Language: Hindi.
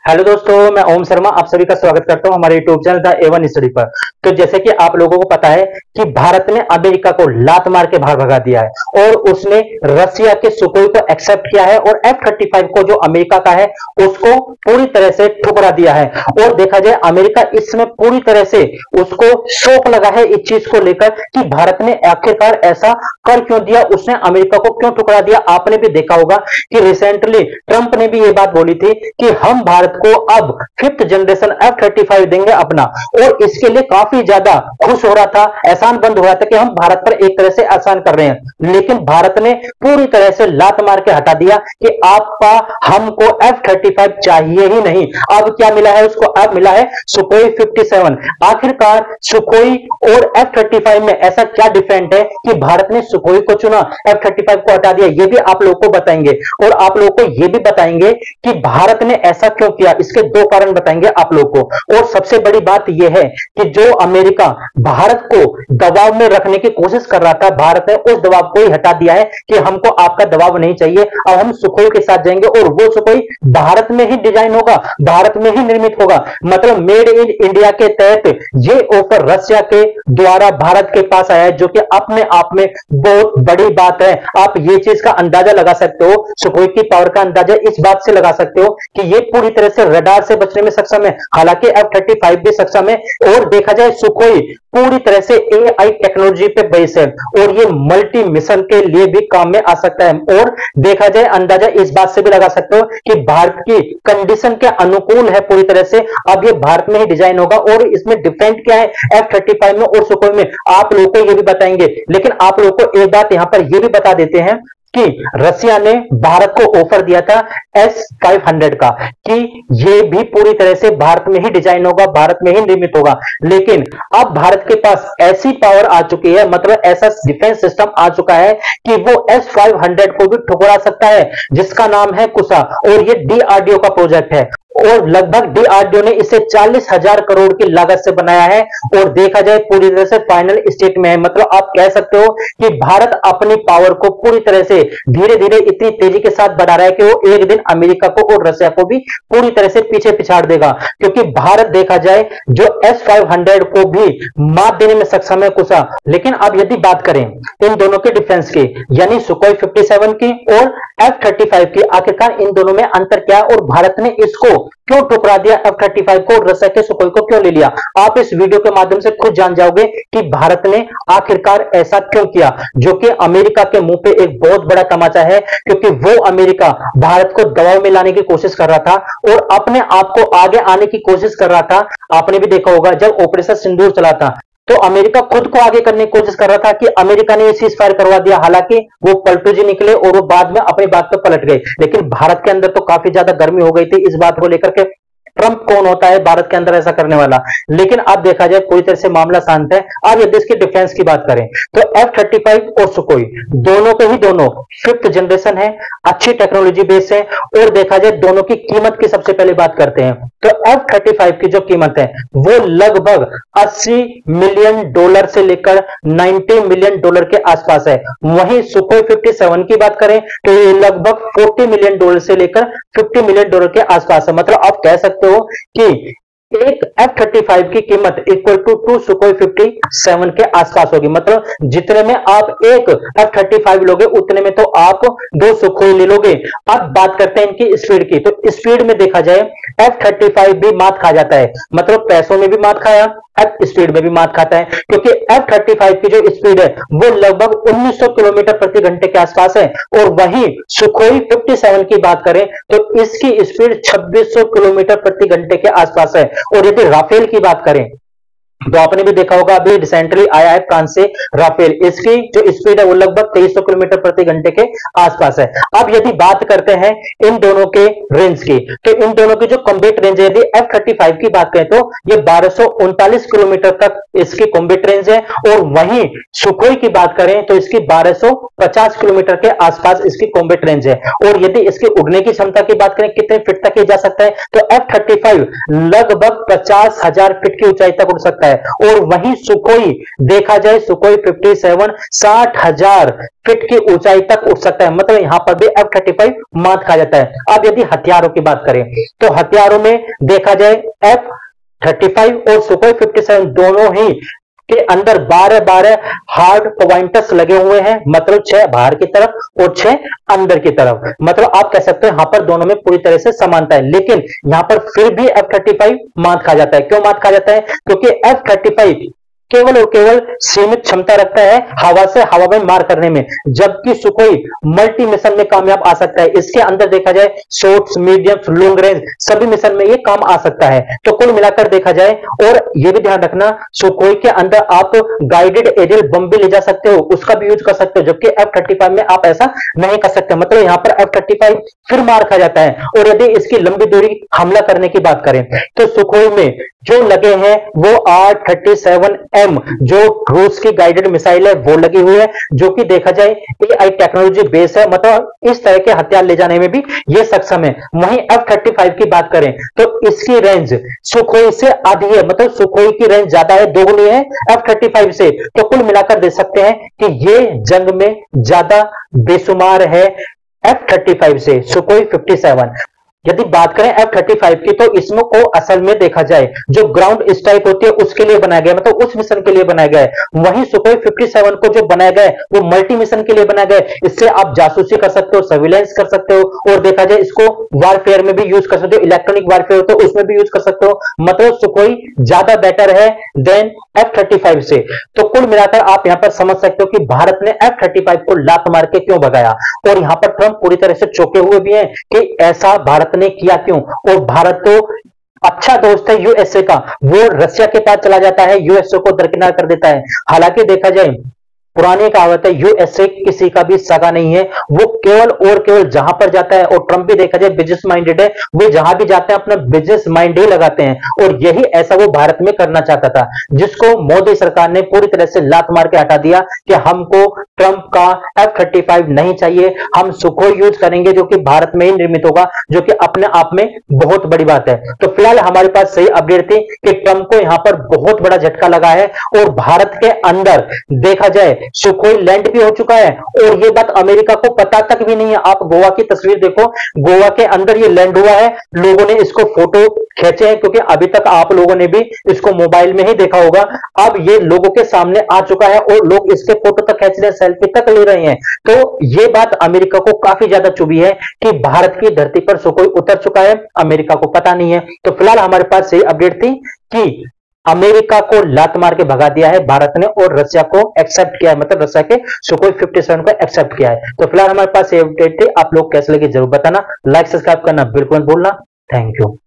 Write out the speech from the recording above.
हेलो दोस्तों, मैं ओम शर्मा आप सभी का स्वागत करता हूं हमारे YouTube channel the A1 study पर। तो जैसे कि आप लोगों को पता है कि भारत ने अमेरिका को लात मार के बाहर भगा दिया है और उसने रसिया के सुखोई को एक्सेप्ट किया है और F-35 को जो अमेरिका का है उसको पूरी तरह से ठुकरा दिया है। और देखा जाए अमेरिका इसमें पूरी तरह से उसको शौक लगा है इस चीज को लेकर कि भारत ने आखिरकार ऐसा कर क्यों दिया, उसने अमेरिका को क्यों ठुकरा दिया। आपने भी देखा होगा कि रिसेंटली ट्रंप ने भी ये बात बोली थी कि हम भारत को अब 5th जनरेशन F-35 देंगे अपना, और इसके लिए काफी ज्यादा खुश हो रहा था, एहसान बंद हो रहा था कि हम भारत पर एक तरह से एहसान कर रहे हैं। लेकिन भारत ने पूरी तरह से लात मार के हटा दिया कि आपका हमको F-35 चाहिए ही नहीं। अब क्या मिला है उसको? अब मिला है सुखोई 57। आखिरकार सुखोई और F-35 में ऐसा क्या डिफरेंट है कि भारत ने सुखोई को चुना, F-35 को हटा दिया? ये भी आप लोगों को बताएंगे और आप लोगों को ये भी बताएंगे कि भारत ने ऐसा क्यों किया। इसके दो कारण बताएंगे आप लोगों को। और सबसे बड़ी बात यह है कि जो अमेरिका भारत को दबाव में रखने की कोशिश कर रहा था, भारत ने उस दबाव को ही हटा दिया है कि हमको आपका दबाव नहीं चाहिए, अब हम सुखोई के साथ जाएंगे और वो सुखोई भारत में ही डिजाइन होगा, भारत में ही निर्मित होगा। मतलब मेड इन इंडिया के तहत ये ऑफर रशिया के द्वारा भारत के पास आया है, जो कि अपने आप में बहुत बड़ी बात है। आप ये चीज का अंदाजा लगा सकते हो, सुखोई की पावर का अंदाजा इस बात से लगा सकते हो कि ये पूरी तरह से रडार से बचने में सक्षम है, हालांकि F-35 भी सक्षम है। और देखा जाए सुखोई पूरी तरह से AI टेक्नोलॉजी पे बेस है और ये मल्टी मिशन के लिए भी काम में आ सकता है। और देखा जाए अंदाजा इस बात से भी लगा सकते हो कि भारत की कंडीशन के अनुकूल है पूरी तरह से। अब ये भारत में ही डिजाइन होगा और इसमें डिफरेंट क्या है F-35 में और सुखोई में, आप लोगों को ये भी बताएंगे। लेकिन आप लोगों को एक बात यहां पर ये भी बता देते हैं कि रसिया ने भारत को ऑफर दिया था S-500 का कि ये भी पूरी तरह से भारत में ही डिजाइन होगा, भारत में ही निर्मित होगा। लेकिन अब भारत के पास ऐसी पावर आ चुकी है, मतलब ऐसा डिफेंस सिस्टम आ चुका है कि वो S-500 को भी ठुकरा सकता है, जिसका नाम है कुसा, और ये DRDO का प्रोजेक्ट है और लगभग DRDO ने इसे 40,000 करोड़ की लागत से बनाया है और देखा जाए पूरी तरह से फाइनल स्टेट में है। मतलब आप कह सकते हो कि भारत अपनी पावर को पूरी तरह से धीरे धीरे इतनी तेजी के साथ बढ़ा रहा है कि वो एक दिन अमेरिका को और रशिया को भी पूरी तरह से पीछे पिछाड़ देगा, क्योंकि भारत देखा जाए जो S-500 को भी मात देने में सक्षम है कुसा। लेकिन अब यदि बात करें इन दोनों के डिफेंस की, यानी सुखोई 57 की और F-35 की, आखिरकार इन दोनों में अंतर क्या है और भारत ने इसको क्यों ठुकरा दिया, F-35 को, रशिया के सुखोई को क्यों ले लिया? आप इस वीडियो के माध्यम से खुद जान जाओगे कि भारत ने आखिरकार ऐसा क्यों किया, जो कि अमेरिका के मुंह पे एक बहुत बड़ा तमाचा है, क्योंकि वो अमेरिका भारत को दबाव में लाने की कोशिश कर रहा था और अपने आप को आगे आने की कोशिश कर रहा था। आपने भी देखा होगा जब ऑपरेशन सिंदूर चला था तो अमेरिका खुद को आगे करने की कोशिश कर रहा था कि अमेरिका ने सीज फायर करवा दिया, हालांकि वो पलटू जी निकले और वो बाद में अपनी बात पर पलट गए। लेकिन भारत के अंदर तो काफी ज्यादा गर्मी हो गई थी इस बात को लेकर के, ट्रंप कौन होता है भारत के अंदर ऐसा करने वाला। लेकिन अब देखा जाए पूरी तरह से मामला शांत है। अब यदि इसकी डिफेंस की बात करें तो F-35 और सुखोई दोनों के ही दोनों 5th जनरेशन है, अच्छी टेक्नोलॉजी बेस है। और देखा जाए दोनों की कीमत की सबसे पहले बात करते हैं तो F-35 की जो कीमत है वो लगभग $80 मिलियन से लेकर $90 मिलियन के आसपास है। वहीं सुखोई 57 की बात करें तो ये लगभग $40 मिलियन से लेकर $50 मिलियन के आसपास है। मतलब आप कह सकते हो कि एक F-35 की कीमत इक्वल टू सुखोई 57 के आसपास होगी। मतलब जितने में आप एक F-35 लोगे उतने में तो आप 2 सुखोई ले लोगे। अब बात करते हैं इनकी स्पीड की, तो स्पीड में देखा जाए F-35 भी मात खा जाता है, मतलब पैसों में भी मात खाया, स्पीड में भी मात खाता है, क्योंकि F-35 की जो स्पीड है वो लगभग 1900 किलोमीटर प्रति घंटे के आसपास है। और वहीं सुखोई 57 की बात करें तो इसकी स्पीड 2600 किलोमीटर प्रति घंटे के आसपास है। और यदि राफेल की बात करें तो आपने भी देखा होगा अभी रिसेंटली आया है फ्रांस से राफेल, इसकी जो स्पीड है वो लगभग 2300 किलोमीटर प्रति घंटे के आसपास है। अब यदि बात करते हैं इन दोनों के रेंज की, तो इन दोनों की जो कॉम्बैट रेंज है, यदि F-35 की बात करें तो ये 1239 किलोमीटर तक इसकी कॉम्बैट रेंज है। और वहीं सुखोई की बात करें तो इसकी 1250 किलोमीटर के आसपास इसकी कॉम्बैट रेंज है। और यदि इसकी उड़ने की क्षमता की बात करें कितने फीट तक जा सकता है तो F-35 लगभग 50,000 फीट की ऊंचाई तक उड़ सकता है। सकता है। और वहीं सुखोई देखा जाए, सुखोई 57 60,000 फीट की ऊंचाई तक उठ सकता है, मतलब यहां पर भी F-35 मात खा जाता है। अब यदि हथियारों की बात करें तो हथियारों में देखा जाए F-35 और सुखोई 57 दोनों ही के अंदर 12-12 हार्ड पॉइंटर्स लगे हुए हैं, मतलब 6 बाहर की तरफ और 6 अंदर की तरफ। मतलब आप कह सकते हो यहां पर दोनों में पूरी तरह से समानता है, लेकिन यहां पर फिर भी F-35 मात खा जाता है। क्यों मात खा जाता है? क्योंकि F-35 केवल और केवल सीमित क्षमता रखता है हवा से हवा में मार करने में, जबकि सुखोई मल्टी मिशन में कामयाब आ सकता है। इसके अंदर देखा जाए शॉर्ट्स, मीडियम, लॉन्ग रेंज सभी मिशन में ये काम आ सकता है। तो कुल मिलाकर देखा जाए, और यह भी ध्यान रखना सुखोई के अंदर आप गाइडेड एरियल बम भी ले जा सकते हो, उसका भी यूज कर सकते हो, जबकि F-35 में आप ऐसा नहीं कर सकते। मतलब यहां पर F-35 फिर मार खा जाता है। और यदि इसकी लंबी दूरी हमला करने की बात करें तो सुखोई में जो लगे हैं वो R-37M जो रूस की गाइडेड मिसाइल है वो लगी हुई है, जो कि देखा जाए AI टेक्नोलॉजी बेस है, मतलब इस तरह के हथियार ले जाने में भी ये सक्षम है। वहीं F-35 की बात करें तो इसकी रेंज सुखोई से आधी है, मतलब सुखोई की रेंज ज्यादा है, दोगुनी है F-35 से। तो कुल मिलाकर देख सकते हैं कि ये जंग में ज्यादा बेशुमार है F-35 से सुखोई 57। यदि बात करें F-35 की तो इसमें को असल में देखा जाए जो ग्राउंड स्ट्राइक होती है उसके लिए बनाया गया, मतलब उस मिशन के लिए बनाया गया है। वहीं सुखोई 57 को जो बनाया गया है वो मल्टी मिशन के लिए बनाया गया है। इससे आप जासूसी कर सकते हो, सर्विलेंस कर सकते हो, और देखा जाए इसको वारफेयर में भी यूज कर सकते हो, इलेक्ट्रॉनिक वारफेयर होता है उसमें भी यूज कर सकते हो। मतलब सुखोई ज्यादा बेटर है देन F-35 से। तो कुल मिलाकर आप यहां पर समझ सकते हो कि भारत ने F-35 को लात मार के क्यों भगाया, और यहां पर ट्रंप पूरी तरह से चौंके हुए भी हैं कि ऐसा भारत ने किया क्यों। और भारत तो अच्छा दोस्त है यूएसए का, वो रशिया के पास चला जाता है, यूएसए को दरकिनार कर देता है। हालांकि देखा जाए पुरानी कहावत है यूएसए किसी का भी सगा नहीं है, वो केवल और केवल जहां पर जाता है, और ट्रंप भी देखा जाए बिजनेस माइंडेड है, वो जहां भी जाते हैं अपना बिजनेस माइंड ही लगाते हैं, और यही ऐसा वो भारत में करना चाहता था, जिसको मोदी सरकार ने पूरी तरह से लात मार के हटा दिया कि हमको ट्रंप का F-35 नहीं चाहिए, हम सुखोई यूज करेंगे जो कि भारत में ही निर्मित होगा, जो कि अपने आप में बहुत बड़ी बात है। तो फिलहाल हमारे पास सही अपडेट थी कि ट्रंप को यहां पर बहुत बड़ा झटका लगा है, और भारत के अंदर देखा जाए सुखोई लैंड भी हो चुका है, और यह बात अमेरिका को पता तक भी नहीं है। आप गोवा की तस्वीर देखो, गोवा के अंदर ये लैंड हुआ है, लोगों ने इसको फोटो खींचे हैं, क्योंकि अभी तक आप लोगों ने भी इसको मोबाइल में ही देखा होगा। अब ये लोगों के सामने आ चुका है और लोग इसके फोटो तक खींच रहे हैं, सेल्फी तक ले रहे हैं। तो ये बात अमेरिका को काफी ज्यादा चुभी है कि भारत की धरती पर सुखोई उतर चुका है, अमेरिका को पता नहीं है। तो फिलहाल हमारे पास सही अपडेट थी कि अमेरिका को लात मार के भगा दिया है भारत ने, और रशिया को एक्सेप्ट किया है, मतलब रशिया के सुखोई 57 को एक्सेप्ट किया है। तो फिलहाल हमारे पास ये अपडेट थी, आप लोग कैसे लगे जरूर बताना, लाइक सब्सक्राइब करना बिल्कुल मत भूलना। Thank you.